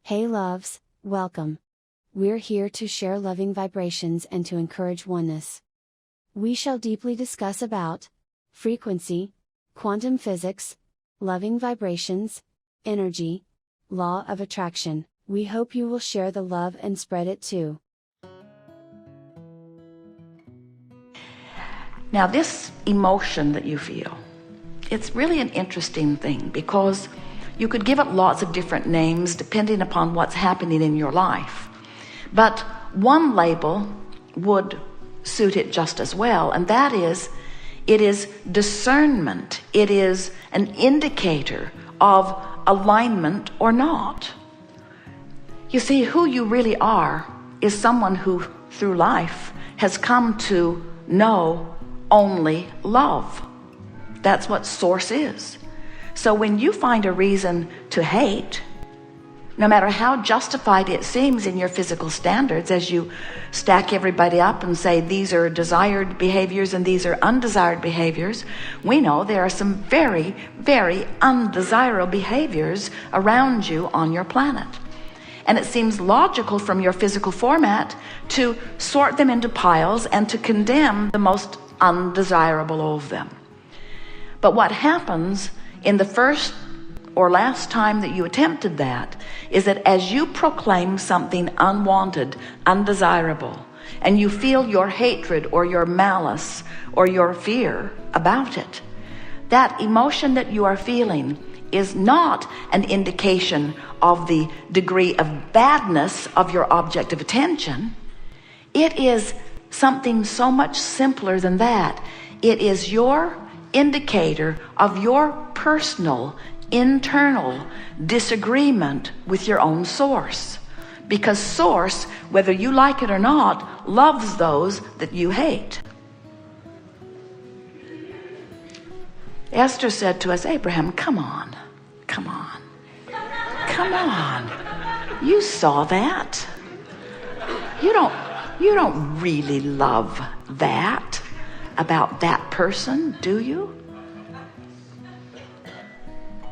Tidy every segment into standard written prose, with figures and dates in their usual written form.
Hey loves, welcome. We're here to share loving vibrations and to encourage oneness. We shall deeply discuss about frequency, quantum physics, loving vibrations, energy, law of attraction. We hope you will share the love and spread it too. Now this emotion that you feel, it's really an interesting thing because you could give it lots of different names depending upon what's happening in your life. But one label would suit it just as well, and that is, it is discernment. It is an indicator of alignment or not. You see, who you really are is someone who, through life, has come to know only love. That's what source is. So when you find a reason to hate, no matter how justified it seems in your physical standards, as you stack everybody up and say these are desired behaviors and these are undesired behaviors, we know there are some very, very undesirable behaviors around you on your planet. And it seems logical from your physical format to sort them into piles and to condemn the most undesirable of them. But what happens in the first or last time that you attempted that is that as you proclaim something unwanted, undesirable, and you feel your hatred or your malice or your fear about it, that emotion that you are feeling is not an indication of the degree of badness of your object of attention. It is something so much simpler than that. It is your indicator of your personal internal disagreement with your own source, because source, whether you like it or not, loves those that you hate. Esther said to us, Abraham, come on, you saw that. You don't really love that about that person, do you?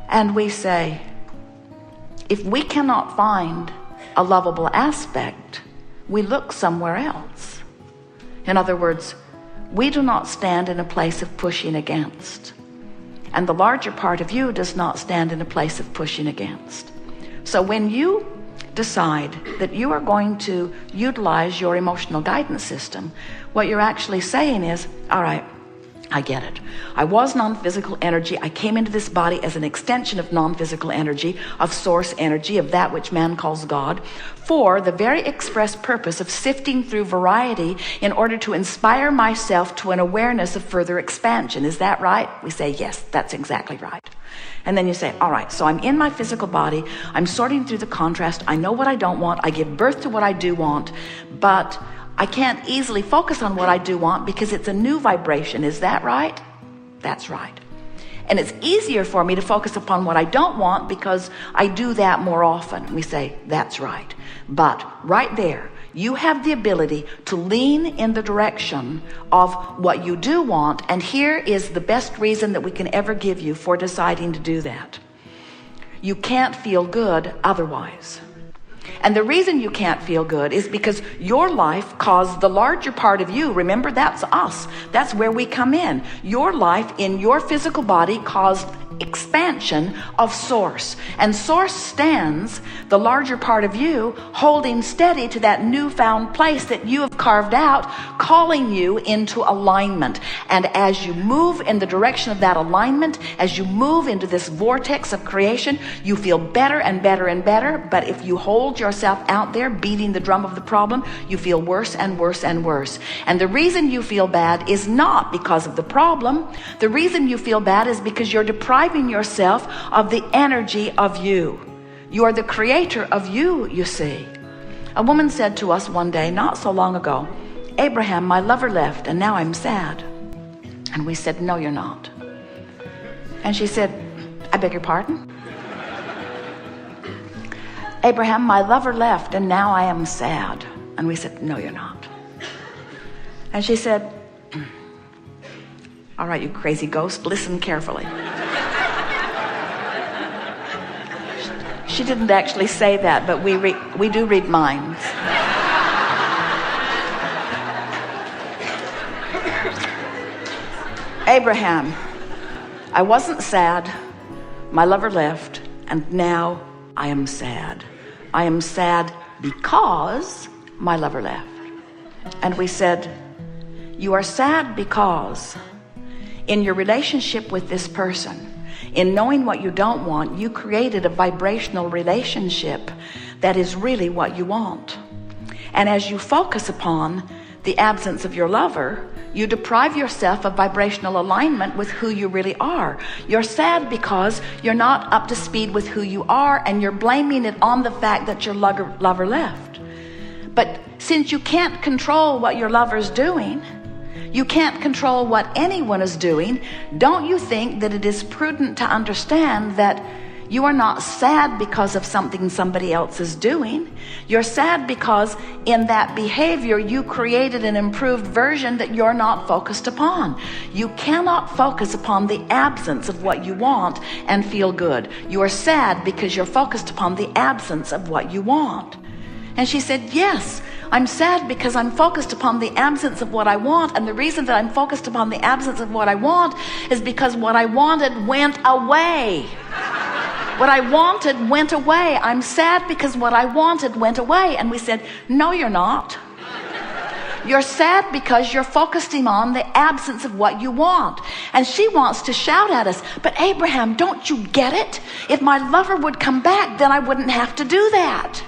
And we say, if we cannot find a lovable aspect, we look somewhere else. In other words, we do not stand in a place of pushing against. And the larger part of you does not stand in a place of pushing against. So when you decide that you are going to utilize your emotional guidance system, what you're actually saying is, all right, I get it. I was non-physical energy. I came into this body as an extension of non-physical energy, of source energy, of that which man calls God, for the very express purpose of sifting through variety in order to inspire myself to an awareness of further expansion. Is that right? We say, yes, that's exactly right. And then you say, all right, so I'm in my physical body. I'm sorting through the contrast. I know what I don't want. I give birth to what I do want, but I can't easily focus on what I do want because it's a new vibration. Is that right? That's right. And it's easier for me to focus upon what I don't want because I do that more often. We say, that's right. But right there, you have the ability to lean in the direction of what you do want. And here is the best reason that we can ever give you for deciding to do that. You can't feel good otherwise. And the reason you can't feel good is because your life caused the larger part of you. Remember, that's us. That's where we come in. Your life in your physical body caused expansion of source. And source stands, the larger part of you, holding steady to that newfound place that you have carved out, calling you into alignment. And as you move in the direction of that alignment, as you move into this vortex of creation, you feel better and better and better. But if you hold yourself out there beating the drum of the problem, you feel worse and worse and worse. And the reason you feel bad is not because of the problem. The reason you feel bad is because you're depriving yourself of the energy of you. You are the creator of you, you see. A woman said to us one day, not so long ago, Abraham, my lover left and now I'm sad. And we said, no, you're not. And she said, I beg your pardon? Abraham, my lover left and now I am sad. And we said, no, you're not. And she said, all right, you crazy ghost, listen carefully. She didn't actually say that, but we do read minds. Abraham, I wasn't sad. My lover left, and now I am sad. I am sad because my lover left. And we said, you are sad because in your relationship with this person, in knowing what you don't want, you created a vibrational relationship that is really what you want. And as you focus upon the absence of your lover, you deprive yourself of vibrational alignment with who you really are. You're sad because you're not up to speed with who you are, and you're blaming it on the fact that your lover left. But since you can't control what your lover's doing, you can't control what anyone is doing, don't you think that it is prudent to understand that you are not sad because of something somebody else is doing? You're sad because in that behavior you created an improved version that you're not focused upon. You cannot focus upon the absence of what you want and feel good. You are sad because you're focused upon the absence of what you want. And she said, yes, I'm sad because I'm focused upon the absence of what I want. And the reason that I'm focused upon the absence of what I want is because what I wanted went away. What I wanted went away. I'm sad because what I wanted went away. And we said, no, you're not. You're sad because you're focusing on the absence of what you want. And she wants to shout at us, but Abraham, don't you get it? If my lover would come back, then I wouldn't have to do that.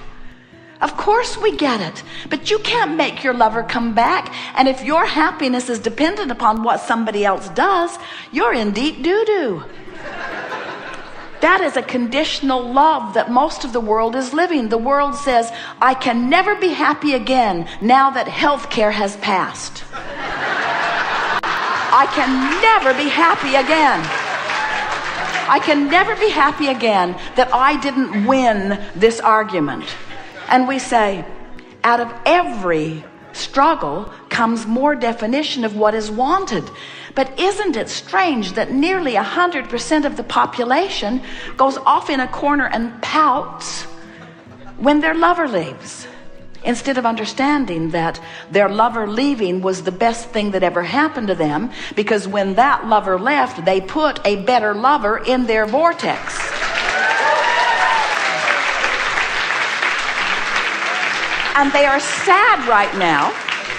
Of course we get it, but you can't make your lover come back. And if your happiness is dependent upon what somebody else does, you're in deep doo-doo. That is a conditional love that most of the world is living. The world says, I can never be happy again now that health care has passed. I can never be happy again. I can never be happy again that I didn't win this argument. And we say, out of every struggle comes more definition of what is wanted. But isn't it strange that nearly 100% of the population goes off in a corner and pouts when their lover leaves, instead of understanding that their lover leaving was the best thing that ever happened to them, because when that lover left, they put a better lover in their vortex. And they are sad right now.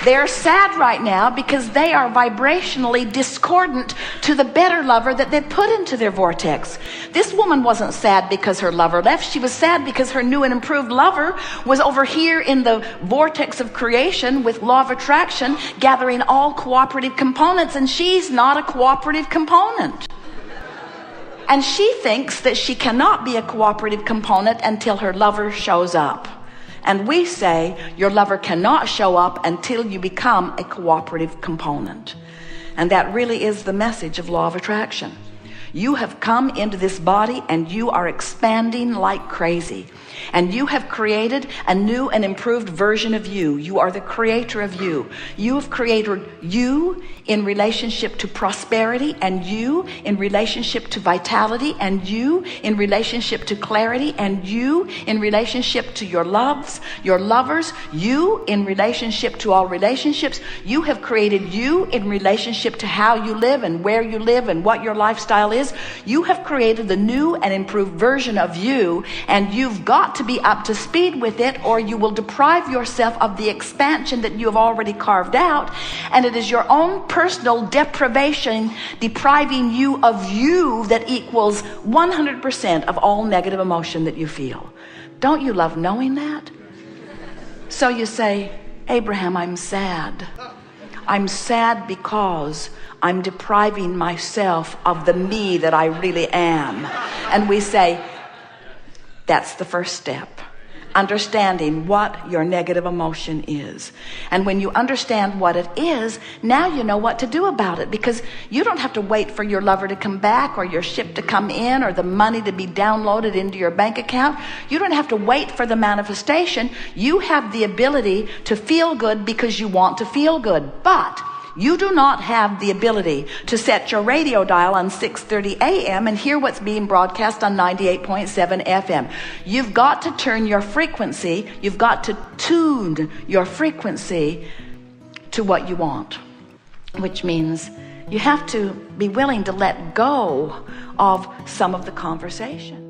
They are sad right now because they are vibrationally discordant to the better lover that they put into their vortex. This woman wasn't sad because her lover left. She was sad because her new and improved lover was over here in the vortex of creation with law of attraction, gathering all cooperative components, and she's not a cooperative component. And she thinks that she cannot be a cooperative component until her lover shows up. And we say your lover cannot show up until you become a cooperative component. And that really is the message of law of attraction. You have come into this body and you are expanding like crazy. And you have created a new and improved version of you. You are the creator of you. You have created you in relationship to prosperity, and you in relationship to vitality, and you in relationship to clarity, and you in relationship to your loves, your lovers, you in relationship to all relationships. You have created you in relationship to how you live and where you live and what your lifestyle is. You have created the new and improved version of you, and you've got to be up to speed with it, or you will deprive yourself of the expansion that you have already carved out. And it is your own personal deprivation depriving you of you that equals 100% of all negative emotion that you feel. Don't you love knowing that? So you say, Abraham, I'm sad. I'm sad because I'm depriving myself of the me that I really am. And we say, that's the first step. Understanding what your negative emotion is. And when you understand what it is, now you know what to do about it, because you don't have to wait for your lover to come back, or your ship to come in, or the money to be downloaded into your bank account. You don't have to wait for the manifestation. You have the ability to feel good because you want to feel good. But You do not have the ability to set your radio dial on 6:30 a.m. and hear what's being broadcast on 98.7 FM. You've got to turn your frequency, you've got to tune your frequency to what you want, which means you have to be willing to let go of some of the conversation.